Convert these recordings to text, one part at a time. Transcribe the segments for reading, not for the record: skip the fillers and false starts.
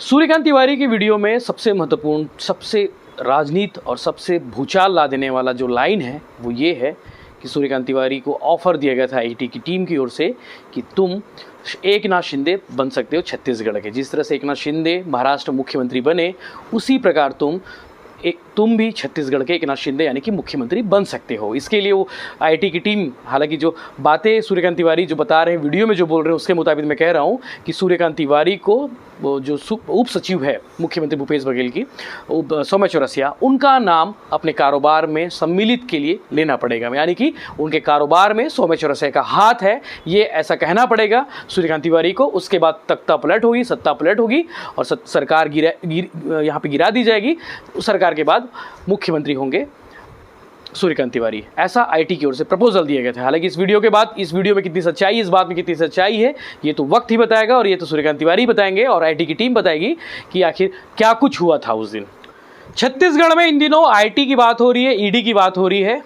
सूर्यकांत तिवारी की वीडियो में सबसे महत्वपूर्ण, सबसे राजनीति और सबसे भूचाल ला देने वाला जो लाइन है वो ये है कि सूर्यकांत तिवारी को ऑफर दिया गया था आईटी की टीम की ओर से कि तुम एकनाथ शिंदे बन सकते हो छत्तीसगढ़ के। जिस तरह से एकनाथ शिंदे महाराष्ट्र मुख्यमंत्री बने उसी प्रकार तुम भी छत्तीसगढ़ के एकनाथ शिंदे यानी कि मुख्यमंत्री बन सकते हो। इसके लिए वो आईटी की टीम, हालांकि जो बातें सूर्यकांत तिवारी जो बता रहे हैं वीडियो में जो बोल रहे हैं उसके मुताबिक मैं कह रहा हूँ कि सूर्यकांत तिवारी को वो जो उप सचिव है मुख्यमंत्री भूपेश बघेल की, सौम्या चौरसिया, उनका नाम अपने कारोबार में सम्मिलित के लिए लेना पड़ेगा। यानी कि उनके कारोबार में सौम्या चौरसिया का हाथ है, ये ऐसा कहना पड़ेगा सूर्यकांत तिवारी को। उसके बाद तख्ता पलट होगी, सत्ता पलट होगी और सरकार यहाँ पे गिरा दी जाएगी। सरकार के बाद मुख्यमंत्री होंगे सूर्यकांत तिवारी। ऐसा आईटी की ओर से प्रपोजल दिए गए थे। हालांकि इस वीडियो के बाद इस वीडियो में कितनी सच्चाई, इस बात में कितनी सच्चाई है, ये तो वक्त ही बताएगा और ये तो सूर्यकांत तिवारी बताएंगे और आईटी की टीम बताएगी कि आखिर क्या कुछ हुआ था उस दिन। छत्तीसगढ़ में इन दिनों आईटी की बात हो रही है, ईडी की बात हो रही है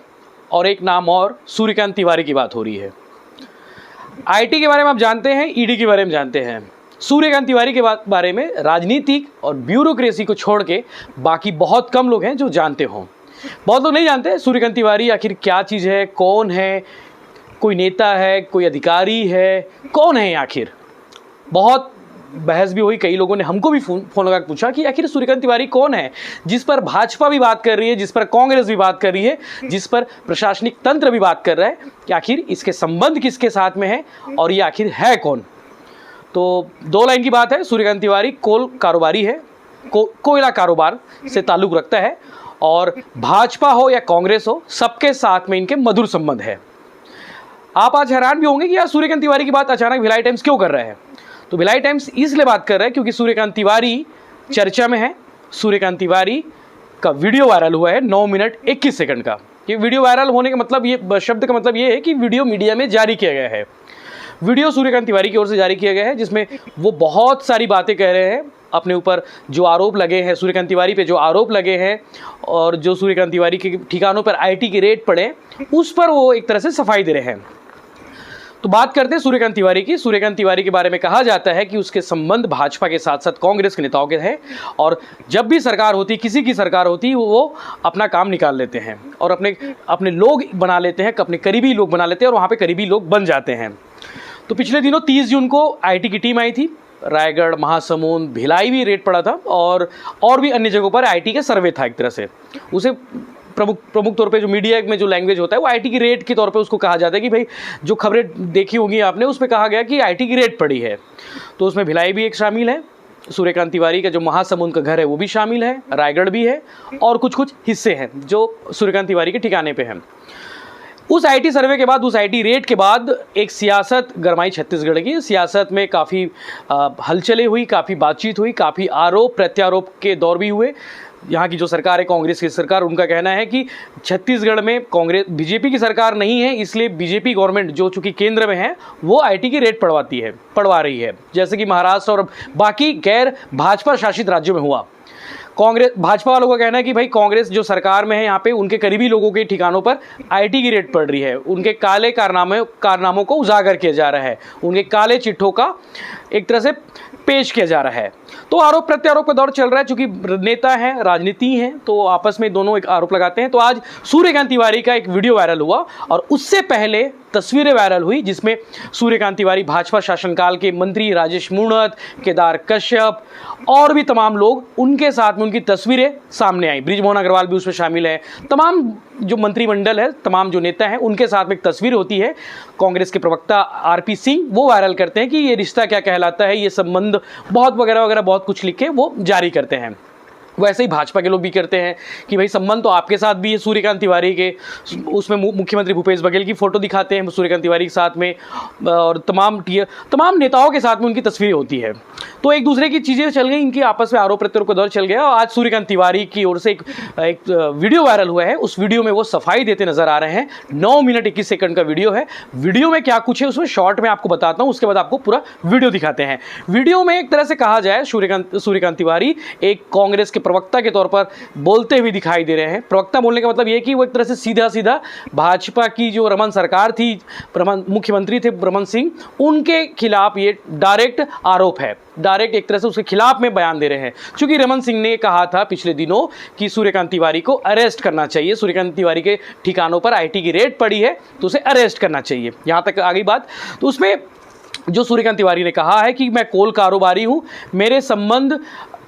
और एक नाम और सूर्यकांत तिवारी की बात हो रही है। आईटी के बारे में आप जानते हैं, ईडी के बारे में जानते हैं, सूर्यकांत तिवारी के बारे में राजनीतिक और ब्यूरोक्रेसी को छोड़ के बाकी बहुत कम लोग हैं जो जानते हों। बहुत लोग नहीं जानते सूर्यकांत तिवारी आखिर क्या चीज़ है, कौन है, कोई नेता है, कोई अधिकारी है, कौन है आखिर। बहुत बहस भी हुई, कई लोगों ने हमको भी फोन लगा पूछा कि आखिर सूर्यकांत तिवारी कौन है, जिस पर भाजपा भी बात कर रही है, जिस पर कांग्रेस भी बात कर रही है, जिस पर प्रशासनिक तंत्र भी बात कर रहा है कि आखिर इसके संबंध किसके साथ में है और ये आखिर है कौन। तो दो लाइन की बात है, सूर्यकांत तिवारी कोल कारोबारी है, कोयला कारोबार से ताल्लुक़ रखता है और भाजपा हो या कांग्रेस हो सबके साथ में इनके मधुर संबंध है। आप आज हैरान भी होंगे कि यार सूर्यकांत तिवारी की बात अचानक भिलाई टाइम्स क्यों कर रहा है। तो भिलाई टाइम्स इसलिए बात कर रहा है क्योंकि सूर्यकांत तिवारी चर्चा में है। सूर्यकांत तिवारी का वीडियो वायरल हुआ है 9 मिनट 21 सेकंड का। ये वीडियो वायरल होने का मतलब, ये शब्द का मतलब ये है कि वीडियो मीडिया में जारी किया गया है। वीडियो सूर्यकांत तिवारी की ओर से जारी किया गया है जिसमें वो बहुत सारी बातें कह रहे हैं, अपने ऊपर जो आरोप लगे हैं, सूर्यकांत तिवारी पे जो आरोप लगे हैं और जो सूर्यकांत तिवारी के ठिकानों पर आईटी के रेड पड़े उस पर वो एक तरह से सफाई दे रहे हैं। तो बात करते हैं सूर्यकांत तिवारी की। सूर्यकांत तिवारी के बारे में कहा जाता है कि उसके संबंध भाजपा के साथ साथ कांग्रेस के नेताओं के हैं और जब भी सरकार होती, किसी की सरकार होती, वो अपना काम निकाल लेते हैं और अपने लोग बना लेते हैं, अपने करीबी लोग बना लेते हैं और वहाँ पर करीबी लोग बन जाते हैं। तो पिछले दिनों 30 जून को आईटी की टीम आई थी, रायगढ़, महासमुंद, भिलाई भी रेड पड़ा था और भी अन्य जगहों पर आईटी का सर्वे था। एक तरह से उसे प्रमुख तौर पे जो मीडिया में जो लैंग्वेज होता है वो आईटी की रेड के तौर पे उसको कहा जाता है कि भाई जो खबरें देखी होंगी आपने उसमें कहा गया कि आईटी की रेड पड़ी है। तो उसमें भिलाई भी एक शामिल है, सूर्यकांत तिवारी का जो महासमुंद का घर है वो भी शामिल है, रायगढ़ भी है और कुछ हिस्से हैं जो सूर्यकांत तिवारी के ठिकाने पे हैं। उस आईटी सर्वे के बाद, उस आईटी रेड के बाद एक सियासत गरमाई छत्तीसगढ़ की। सियासत में काफ़ी हलचलें हुई, काफ़ी बातचीत हुई, काफ़ी आरोप प्रत्यारोप के दौर भी हुए। यहाँ की जो सरकार है, कांग्रेस की सरकार, उनका कहना है कि छत्तीसगढ़ में कांग्रेस बीजेपी की सरकार नहीं है, इसलिए बीजेपी गवर्नमेंट जो चूँकि केंद्र में है वो आईटी की रेड पड़वा रही है, जैसे कि महाराष्ट्र और बाकी गैर भाजपा शासित राज्यों में हुआ। भाजपा वालों का कहना है कि भाई कांग्रेस जो सरकार में है यहाँ पे उनके करीबी लोगों के ठिकानों पर आईटी की रेड पड़ रही है, उनके काले कारनामों को उजागर किया जा रहा है, उनके काले चिट्ठों का एक तरह से पेश किया जा रहा है। तो आरोप प्रत्यारोप का दौर चल रहा है, चूंकि नेता हैं, राजनीति हैं, तो आपस में दोनों एक आरोप लगाते हैं। तो आज सूर्यकांत तिवारी का एक वीडियो वायरल हुआ और उससे पहले तस्वीरें वायरल हुई जिसमें सूर्यकांत तिवारी, भाजपा शासनकाल के मंत्री राजेश मूणत, केदार कश्यप और भी तमाम लोग, उनके साथ में उनकी तस्वीरें सामने आई। बृजमोहन अग्रवाल भी उसमें शामिल है। तमाम जो मंत्रिमंडल है, तमाम जो नेता हैं, उनके साथ में एक तस्वीर होती है। कांग्रेस के प्रवक्ता आरपी सिंह वो वायरल करते हैं कि ये रिश्ता क्या कहलाता है, ये संबंध बहुत वगैरह वगैरह बहुत कुछ लिख के वो जारी करते हैं। वैसे ही भाजपा के लोग भी करते हैं कि भाई संबंध तो आपके साथ भी है सूर्यकांत तिवारी के। उसमें मुख्यमंत्री भूपेश बघेल की फ़ोटो दिखाते हैं सूर्यकांत तिवारी के साथ में और तमाम नेताओं के साथ में उनकी तस्वीरें होती है। तो एक दूसरे की चीज़ें चल गई, इनकी आपस में आरोप प्रत्यारोप का दौर चल गया और आज सूर्यकांत तिवारी की ओर से एक वीडियो वायरल हुआ है। उस वीडियो में वो सफाई देते नजर आ रहे हैं। 9 मिनट 21 सेकंड का वीडियो है। वीडियो में क्या कुछ है उसमें शॉर्ट में आपको बताता हूँ, उसके बाद आपको पूरा वीडियो दिखाते हैं। वीडियो में एक तरह से कहा जाए सूर्यकांत तिवारी एक कांग्रेस के प्रवक्ता के तौर पर बोलते हुए दिखाई दे रहे हैं। प्रवक्ता बोलने का मतलब ये कि वो एक तरह से सीधा सीधा भाजपा की जो रमन सरकार थी, मुख्यमंत्री थे रमन सिंह, उनके खिलाफ ये डायरेक्ट आरोप है, डायरेक्ट एक तरह से उसके खिलाफ में बयान दे रहे हैं। क्योंकि रमन सिंह ने कहा था पिछले दिनों कि सूर्यकांत तिवारी को अरेस्ट करना चाहिए, सूर्यकांत तिवारी के ठिकानों पर आईटी की रेड पड़ी है तो उसे अरेस्ट करना चाहिए, यहाँ तक आ गई बात। तो उसमें जो सूर्यकांत तिवारी ने कहा है कि मैं कोल कारोबारी हूँ, मेरे संबंध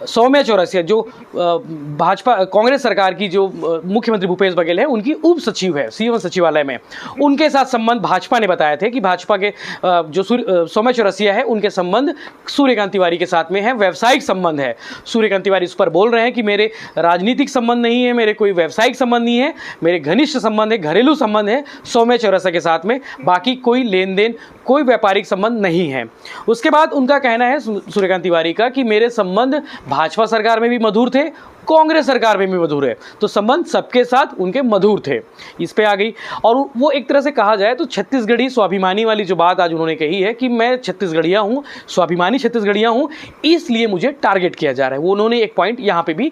सौम्या चौरसिया जो भाजपा कांग्रेस सरकार की जो मुख्यमंत्री भूपेश बघेल है उनकी उप सचिव है सीएम सचिवालय में, उनके साथ संबंध भाजपा ने बताए थे कि भाजपा के जो सौम्या चौरसिया है उनके संबंध सूर्यकांत तिवारी के साथ में है, व्यावसायिक संबंध है। सूर्यकांत तिवारी इस पर बोल रहे हैं कि मेरे राजनीतिक संबंध नहीं है, मेरे कोई व्यावसायिक संबंध नहीं है, मेरे घनिष्ठ संबंध है, घरेलू संबंध है सौम्या चौरसिया के साथ में, बाकी कोई लेन देन कोई व्यापारिक संबंध नहीं है। उसके बाद उनका कहना है सूर्यकांत तिवारी का कि मेरे संबंध भाजपा सरकार में भी मधुर थे, कांग्रेस सरकार में भी मधुर है, तो संबंध सबके साथ उनके मधुर थे। इस पे आ गई। और वो एक तरह से कहा जाए तो छत्तीसगढ़ी स्वाभिमानी वाली जो बात आज उन्होंने कही है कि मैं छत्तीसगढ़िया हूँ, स्वाभिमानी छत्तीसगढ़िया हूँ, इसलिए मुझे टारगेट किया जा रहा है, वो उन्होंने एक पॉइंट यहाँ पे भी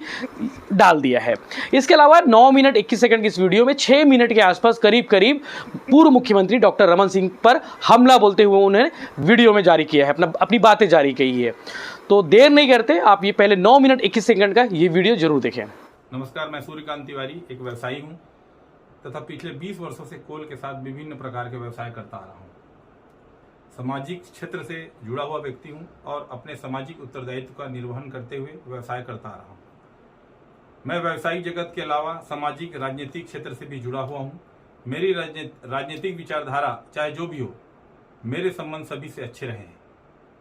डाल दिया है। इसके अलावा 9 मिनट 21 सेकंड की इस वीडियो में 6 मिनट के आसपास करीब करीब पूर्व मुख्यमंत्री डॉक्टर रमन सिंह पर हमला बोलते हुए उन्होंने वीडियो में जारी किया है, अपनी बातें जारी की है। तो देर नहीं करते, आप ये पहले 9 मिनट 21 सेकंड का ये वीडियो जरूर देखें। नमस्कार, मैं सूर्यकांत तिवारी एक व्यवसायी हूं तथा पिछले 20 वर्षों से कोल के साथ विभिन्न प्रकार के व्यवसाय करता आ रहा हूं। सामाजिक क्षेत्र से जुड़ा हुआ व्यक्ति हूं और अपने सामाजिक उत्तरदायित्व का निर्वहन करते हुए व्यवसाय करता आ रहा हूं। मैं व्यवसायिक जगत के अलावा सामाजिक राजनीतिक क्षेत्र से भी जुड़ा हुआ हूं। मेरी राजनीतिक विचारधारा चाहे जो भी हो, मेरे संबंध सभी से अच्छे रहे हैं।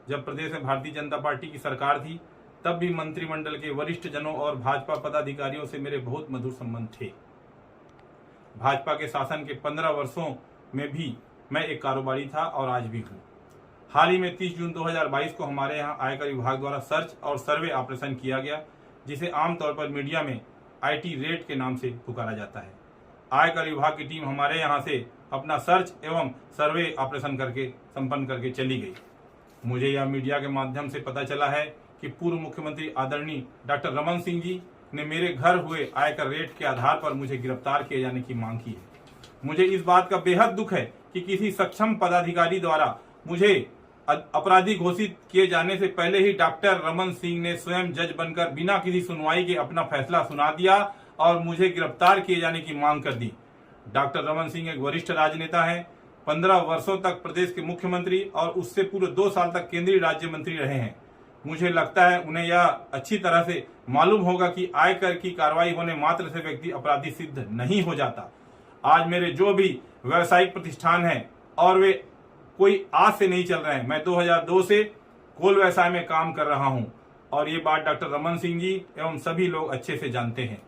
जब प्रदेश में भारतीय जनता पार्टी की सरकार थी तब भी मंत्रिमंडल के वरिष्ठ जनों और भाजपा पदाधिकारियों से मेरे बहुत मधुर संबंध थे। भाजपा के शासन के 15 वर्षों में भी मैं एक कारोबारी था और आज भी हूँ। हाल ही में 30 जून 2022 को हमारे यहाँ आयकर विभाग द्वारा सर्च और सर्वे ऑपरेशन किया गया, जिसे आमतौर पर मीडिया में आईटी रेड के नाम से पुकारा जाता है। आयकर विभाग की टीम हमारे यहाँ से अपना सर्च एवं सर्वे ऑपरेशन संपन्न करके चली गई। मुझे यह मीडिया के माध्यम से पता चला है कि पूर्व मुख्यमंत्री आदरणीय डॉक्टर रमन सिंह जी ने मेरे घर हुए आयकर रेड के आधार पर मुझे गिरफ्तार किए जाने की मांग की है। मुझे इस बात का बेहद दुख है कि किसी सक्षम पदाधिकारी द्वारा मुझे अपराधी घोषित किए जाने से पहले ही डॉक्टर रमन सिंह ने स्वयं जज बनकर बिना किसी सुनवाई के अपना फैसला सुना दिया और मुझे गिरफ्तार किए जाने की मांग कर दी। डॉक्टर रमन सिंह एक वरिष्ठ राजनेता है, 15 वर्षों तक प्रदेश के मुख्यमंत्री और उससे पूरे 2 साल तक केंद्रीय राज्य मंत्री रहे हैं। मुझे लगता है उन्हें यह अच्छी तरह से मालूम होगा कि आयकर की कार्रवाई होने मात्र से व्यक्ति अपराधी सिद्ध नहीं हो जाता। आज मेरे जो भी व्यावसायिक प्रतिष्ठान हैं और वे कोई आज से नहीं चल रहे हैं, मैं 2002 से कोल व्यवसाय में काम कर रहा हूं और ये बात डॉक्टर रमन सिंह जी एवं सभी लोग अच्छे से जानते हैं।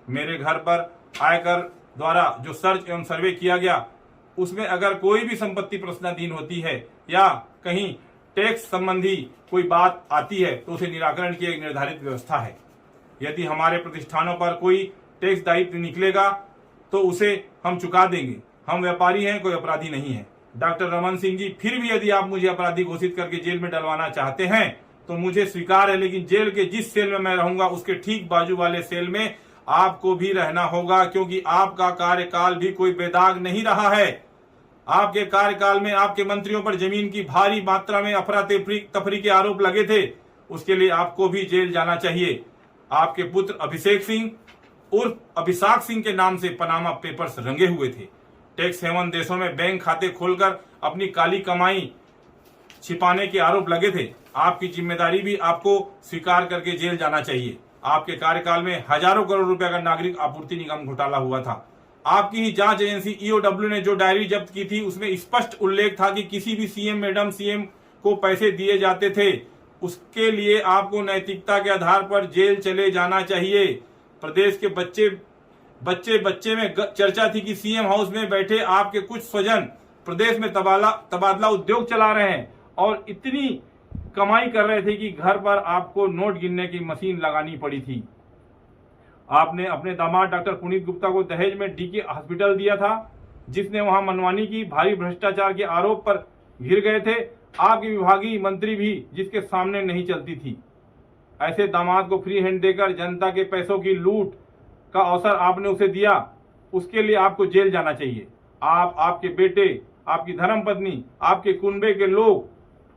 मेरे घर पर आयकर द्वारा जो सर्च एवं सर्वे किया गया उसमें अगर कोई भी संपत्ति प्रश्नाधीन होती है या कहीं टैक्स संबंधी कोई बात आती है तो उसे निराकरण की एक निर्धारित व्यवस्था है। यदि हमारे प्रतिष्ठानों पर कोई टैक्स दायित्व निकलेगा तो उसे हम चुका देंगे। हम व्यापारी हैं, कोई अपराधी नहीं है। डॉक्टर रमन सिंह जी, फिर भी यदि आप मुझे अपराधी घोषित करके जेल में डलवाना चाहते हैं तो मुझे स्वीकार है, लेकिन जेल के जिस सेल में मैं रहूंगा उसके ठीक बाजू वाले सेल में आपको भी रहना होगा, क्योंकि आपका कार्यकाल भी कोई बेदाग नहीं रहा है। आपके कार्यकाल में आपके मंत्रियों पर जमीन की भारी मात्रा में अफरा तफरी के आरोप लगे थे, उसके लिए आपको भी जेल जाना चाहिए। आपके पुत्र अभिषेक सिंह उर्फ अभिषाक सिंह के नाम से पनामा पेपर्स रंगे हुए थे। टैक्स हेवन देशों में बैंक खाते खोलकर अपनी काली कमाई छिपाने के आरोप लगे थे। आपकी जिम्मेदारी भी आपको स्वीकार करके जेल जाना चाहिए। आपके कार्यकाल में हजारों करोड़ रुपए का नागरिक आपूर्ति निगम घोटाला हुआ था। आपकी ही जांच एजेंसी ईओडब्ल्यू ने जो डायरी जब्त की थी उसमें स्पष्ट उल्लेख था कि किसी भी सीएम मैडम सीएम को पैसे दिए जाते थे, उसके लिए आपको नैतिकता के आधार पर जेल चले जाना चाहिए। प्रदेश के बच्चे में चर्चा थी कि सीएम हाउस में बैठे आपके कुछ स्वजन प्रदेश में तबादला उद्योग चला रहे हैं और इतनी कमाई कर रहे थे कि घर पर आपको नोट गिनने की मशीन लगानी पड़ी थी। आपने अपने दामाद डॉक्टर पुनीत गुप्ता को दहेज में डीके हॉस्पिटल दिया था, जिसने वहां मनमानी की, भारी भ्रष्टाचार के आरोप पर घिर गए थे। आपके विभागीय मंत्री भी जिसके सामने नहीं चलती थी। ऐसे दामाद को फ्री हैंड देकर जनता के पैसों की लूट का अवसर आपने उसे दिया, उसके लिए आपको जेल जाना चाहिए। आप, आपके बेटे, आपकी धर्मपत्नी, आपके कुनबे के लोग,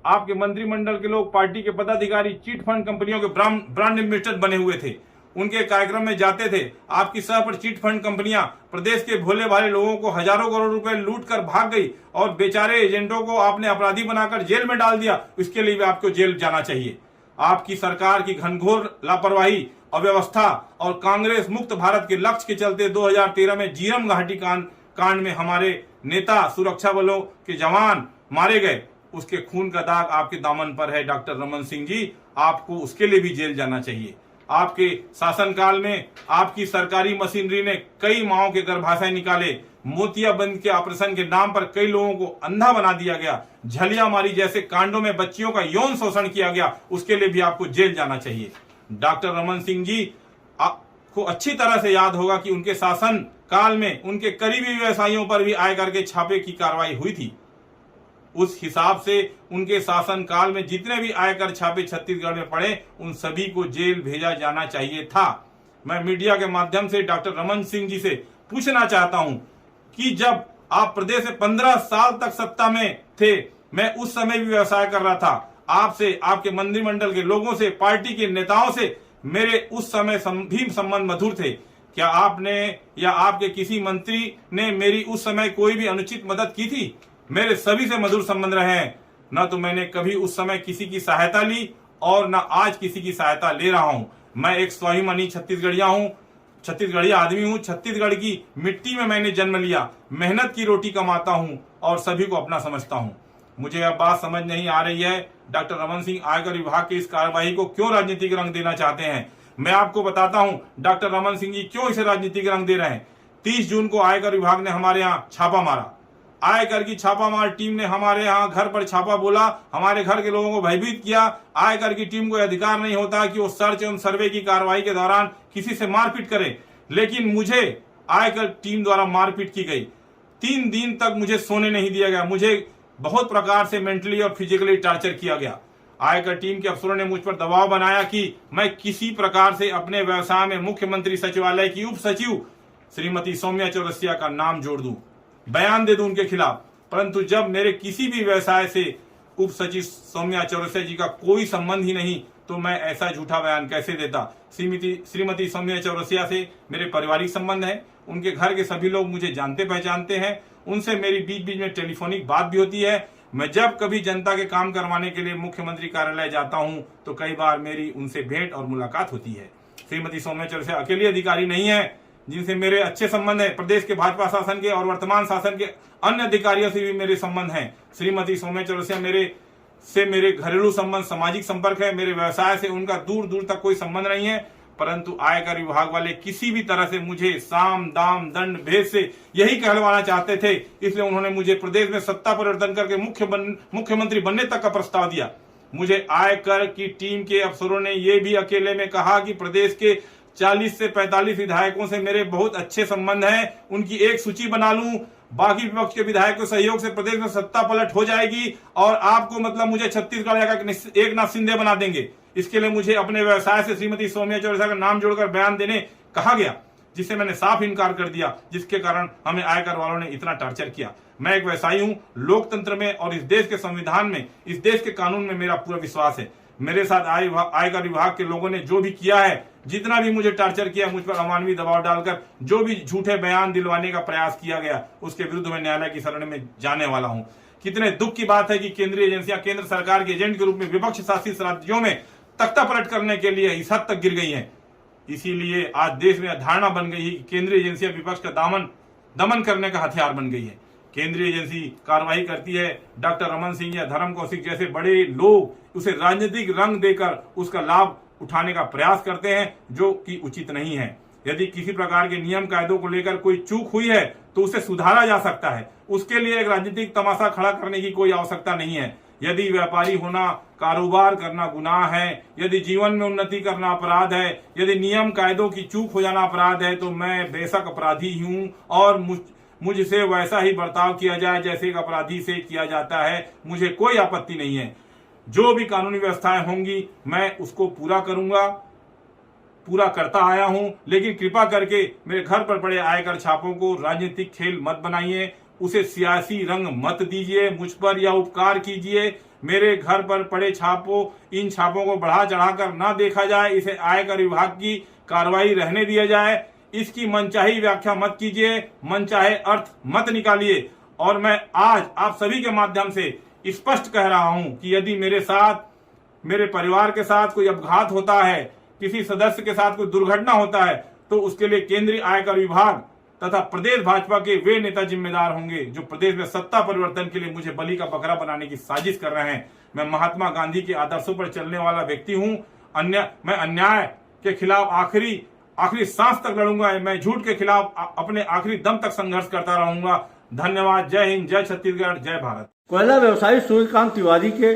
आपके मंत्रिमंडल के लोग, पार्टी के पदाधिकारी चिट फंड कंपनियों के ब्रांड एम्बेसडर बने हुए थे। उनके कार्यक्रम में जाते थे। आपकी सह पर चिट फंड कंपनियां प्रदेश के भोले भाले लोगों को हजारों करोड़ रुपए लूट कर भाग गई और बेचारे एजेंटों को आपने अपराधी बनाकर जेल में डाल दिया। इसके लिए भी आपको जेल जाना चाहिए। आपकी सरकार की घनघोर लापरवाही, अव्यवस्था और कांग्रेस मुक्त भारत के लक्ष्य के चलते 2013 में जीरम घाटी कांड में हमारे नेता, सुरक्षा बलों के जवान मारे गए, उसके खून का दाग आपके दामन पर है। डॉक्टर रमन सिंह जी, आपको उसके लिए भी जेल जाना चाहिए। आपके शासनकाल में आपकी सरकारी मशीनरी ने कई माओं के गर्भाशय निकाले, मोतियाबंद के ऑपरेशन के नाम पर कई लोगों को अंधा बना दिया गया, झलियामारी जैसे कांडों में बच्चियों का यौन शोषण किया गया, उसके लिए भी आपको जेल जाना चाहिए। डॉक्टर रमन सिंह जी, आपको अच्छी तरह से याद होगा कि उनके शासन काल में उनके करीबी व्यवसायियों पर भी आयकर के छापे की कार्रवाई हुई थी। उस हिसाब से उनके शासन काल में जितने भी आयकर छापे छत्तीसगढ़ में पड़े, उन सभी को जेल भेजा जाना चाहिए था। मैं मीडिया के माध्यम से डॉक्टर रमन सिंह जी से पूछना चाहता हूं कि जब आप प्रदेश में 15 साल तक सत्ता में थे, मैं उस समय भी व्यवसाय कर रहा था। आपसे, आपके मंत्रिमंडल के लोगों से, पार्टी के नेताओं से मेरे उस समय भी संबंध मधुर थे। क्या आपने या आपके किसी मंत्री ने मेरी उस समय कोई भी अनुचित मदद की थी? मेरे सभी से मधुर संबंध रहे हैं। न तो मैंने कभी उस समय किसी की सहायता ली और न आज किसी की सहायता ले रहा हूं। मैं एक स्वाभिमानी छत्तीसगढ़िया आदमी हूं। छत्तीसगढ़ की मिट्टी में मैंने जन्म लिया, मेहनत की रोटी कमाता हूं और सभी को अपना समझता हूं। मुझे अब बात समझ नहीं आ रही है, डॉक्टर रमन सिंह आयकर विभाग की इस कार्रवाई को क्यों राजनीतिक रंग देना चाहते हैं। मैं आपको बताता हूं डॉक्टर रमन सिंह जी क्यों इसे राजनीतिक रंग दे रहे हैं। 30 जून को आयकर विभाग ने हमारे यहाँ छापा मारा। आयकर की छापामार टीम ने हमारे यहाँ घर पर छापा बोला, हमारे घर के लोगों को भयभीत किया। आयकर की टीम को अधिकार नहीं होता कि वो सर्च एवं सर्वे की कार्रवाई के दौरान किसी से मारपीट करे, लेकिन मुझे आयकर टीम द्वारा मारपीट की गई। 3 दिन तक मुझे सोने नहीं दिया गया। मुझे बहुत प्रकार से मेंटली और फिजिकली टॉर्चर किया गया। आयकर टीम के अफसरों ने मुझ पर दबाव बनाया कि मैं किसी प्रकार से अपने व्यवसाय में मुख्यमंत्री सचिवालय की उप सचिव श्रीमती सौम्या चौरसिया का नाम जोड़ दूं, बयान दे दूं उनके खिलाफ। परंतु जब मेरे किसी भी व्यवसाय से उप सचिव सौम्या चौरसिया जी का कोई संबंध ही नहीं, तो मैं ऐसा झूठा बयान कैसे देता। श्रीमती सौम्या चौरसिया से मेरे पारिवारिक संबंध है। उनके घर के सभी लोग मुझे जानते पहचानते हैं। उनसे मेरी बीच बीच में टेलीफोनिक बात भी होती है। मैं जब कभी जनता के काम करवाने के लिए मुख्यमंत्री कार्यालय जाता हूं, तो कई बार मेरी उनसे भेंट और मुलाकात होती है। श्रीमती सौम्या चौरसिया अकेले अधिकारी नहीं है जिनसे मेरे अच्छे संबंध है। प्रदेश के भाजपा शासन के और वर्तमान शासन के अन्य अधिकारियों से भी मेरे संबंध हैं। श्रीमती सौम्या चौरसिया मेरे घरेलू संबंध, सामाजिक संपर्क है। मेरे व्यवसाय से उनका दूर दूर तक कोई संबंध नहीं है। परंतु आयकर विभाग वाले किसी भी तरह से मुझे साम दाम दंड भेद से यही कहलवाना चाहते थे। इसलिए उन्होंने मुझे प्रदेश में सत्ता परिवर्तन करके मुख्यमंत्री बनने तक का प्रस्ताव दिया। मुझे आयकर की टीम के अफसरों ने यह भी अकेले में कहा कि प्रदेश के 40 से 45 विधायकों से मेरे बहुत अच्छे संबंध हैं, उनकी एक सूची बना लूं। बाकी विपक्ष के विधायक के सहयोग से प्रदेश में सत्ता पलट हो जाएगी और आपको मतलब मुझे छत्तीसगढ़ का एक नाथ शिंदे बना देंगे। इसके लिए मुझे अपने व्यवसाय से श्रीमती सौम्या चौरसिया का नाम जोड़कर बयान देने कहा गया, जिससे मैंने साफ इनकार कर दिया, जिसके कारण हमें आयकर वालों ने इतना टॉर्चर किया। मैं एक व्यवसायी हूं। लोकतंत्र में और इस देश के संविधान में, इस देश के कानून में मेरा पूरा विश्वास है। मेरे साथ आयकर विभाग के लोगों ने जो भी किया है, जितना भी मुझे टॉर्चर किया, मुझ पर अमानवीय दबाव डालकर जो भी झूठे बयान दिलवाने का प्रयास किया गया, उसके विरुद्ध मैं न्यायालय की शरण में जाने वाला हूं। कितने दुख की बात है कि केंद्रीय एजेंसियां केंद्र सरकार के एजेंट के रूप में विपक्ष शासित राज्यों में तख्ता पलट करने के लिए इस हद तक गिर गई हैं। इसीलिए आज देश में धारणा बन गई है कि केंद्रीय एजेंसियां विपक्ष का दमन करने का हथियार बन गई है। केंद्रीय एजेंसी कार्रवाई करती है, डॉक्टर रमन सिंह या धर्म कौशिक जैसे बड़े लोग उसे राजनीतिक रंग देकर उसका लाभ उठाने का प्रयास करते हैं, जो कि उचित नहीं है। यदि किसी प्रकार के नियम कायदों को लेकर कोई चूक हुई है तो उसे सुधारा जा सकता है। उसके लिए एक राजनीतिक तमाशा खड़ा करने की कोई आवश्यकता नहीं है। यदि व्यापारी होना, कारोबार करना गुनाह है, यदि जीवन में उन्नति करना अपराध है, यदि नियम कायदों की चूक हो जाना अपराध है, तो मैं बेशक अपराधी हूं और मुझसे वैसा ही बर्ताव किया जाए जैसे एक अपराधी से किया जाता है। मुझे कोई आपत्ति नहीं है। जो भी कानूनी व्यवस्थाएं होंगी मैं उसको पूरा करूंगा, पूरा करता आया हूं। लेकिन कृपा करके मेरे घर पर पड़े आयकर छापों को राजनीतिक खेल मत बनाइए, उसे सियासी रंग मत दीजिए, मुझ पर यह उपकार कीजिए। मेरे घर पर पड़े छापों, इन छापों को बढ़ा चढ़ाकर ना देखा जाए, इसे आयकर विभाग की कार्रवाई रहने दिया जाए। इसकी मनचाही व्याख्या मत कीजिए, मनचाहे अर्थ मत निकालिए। और मैं आज आप सभी के माध्यम से स्पष्ट कह रहा हूं कि यदि मेरे साथ, मेरे परिवार के साथ कोई अपघात होता है, किसी सदस्य के साथ कोई दुर्घटना होता है, तो उसके लिए केंद्रीय आयकर विभाग तथा प्रदेश भाजपा के वे नेता जिम्मेदार होंगे जो प्रदेश में सत्ता परिवर्तन के लिए मुझे बलि का बकरा बनाने की साजिश कर रहे हैं। मैं महात्मा गांधी के आदर्शों पर चलने वाला व्यक्ति हूं। मैं अन्याय के खिलाफ आखिरी सांस तक लड़ूंगा। मैं झूठ के खिलाफ अपने आखिरी दम तक संघर्ष करता रहूंगा। धन्यवाद। जय हिंद, जय छत्तीसगढ़, जय भारत। कोयला व्यवसायी सूर्यकांत तिवारी के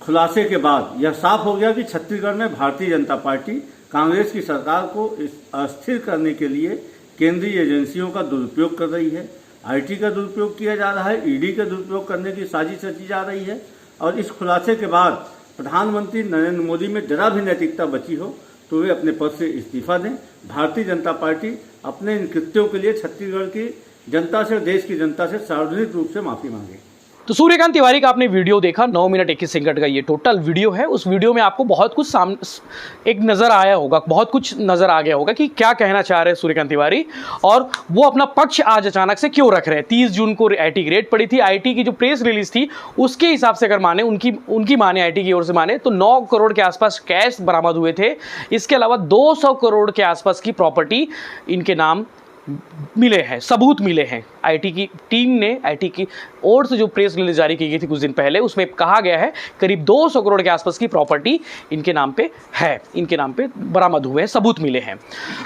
खुलासे के बाद यह साफ हो गया कि छत्तीसगढ़ में भारतीय जनता पार्टी कांग्रेस की सरकार को अस्थिर करने के लिए केंद्रीय एजेंसियों का दुरुपयोग कर रही है। आईटी का दुरुपयोग किया जा रहा है, ईडी का दुरुपयोग करने की साजिश रची जा रही है। और इस खुलासे के बाद प्रधानमंत्री नरेंद्र मोदी में जरा भी नैतिकता बची हो तो वे अपने पद से इस्तीफा दें। भारतीय जनता पार्टी अपने इन कृत्यों के लिए छत्तीसगढ़ की जनता से, देश की जनता से सार्वजनिक रूप से माफी मांगे। तो सूर्यकांत तिवारी का आपने वीडियो देखा, 9 मिनट 21 सेकंड का ये टोटल वीडियो है। उस वीडियो में आपको बहुत कुछ एक नज़र आया होगा, बहुत कुछ नज़र आ गया होगा कि क्या कहना चाह रहे हैं सूर्यकांत तिवारी और वो अपना पक्ष आज अचानक से क्यों रख रहे हैं। 30 जून को आईटी की रेड पड़ी थी। आईटी की जो प्रेस रिलीज थी उसके हिसाब से अगर माने, उनकी माने, आईटी की ओर से माने तो 9 करोड़ के आसपास कैश बरामद हुए थे। इसके अलावा 200 करोड़ के आसपास की प्रॉपर्टी इनके नाम मिले हैं, सबूत मिले हैं। आईटी की टीम ने, आईटी की ओर से जो प्रेस रिलीज जारी की गई थी कुछ दिन पहले, उसमें कहा गया है करीब 200 करोड़ के आसपास की प्रॉपर्टी इनके नाम पे है, इनके नाम पे बरामद हुए हैं, सबूत मिले हैं।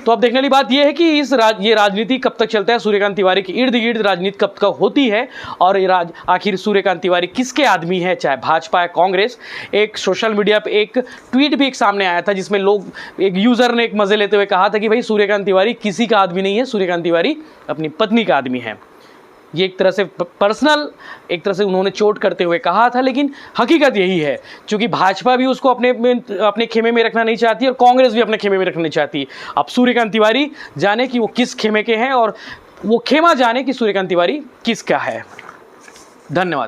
तो अब देखने वाली बात यह है कि ये राजनीति कब तक चलता है, सूर्यकांत तिवारी के इर्द गिर्द राजनीति कब तक होती है और आखिर सूर्यकांत तिवारी किसके आदमी है, चाहे भाजपा या कांग्रेस। एक सोशल मीडिया पे एक ट्वीट भी एक सामने आया था जिसमें एक यूजर ने एक मजे लेते हुए कहा था कि भाई सूर्यकांत तिवारी किसी का आदमी नहीं है, सूर्यकांत तिवारी अपनी पत्नी का आदमी है। ये एक तरह से पर्सनल, एक तरह से उन्होंने चोट करते हुए कहा था, लेकिन हकीकत यही है। क्योंकि भाजपा भी उसको अपने खेमे में रखना नहीं चाहती और कांग्रेस भी अपने खेमे में रखना नहीं चाहती। अब सूर्यकांत तिवारी जाने कि वो किस खेमे के हैं और वो खेमा जाने कि सूर्यकांत तिवारी किसका है। धन्यवाद।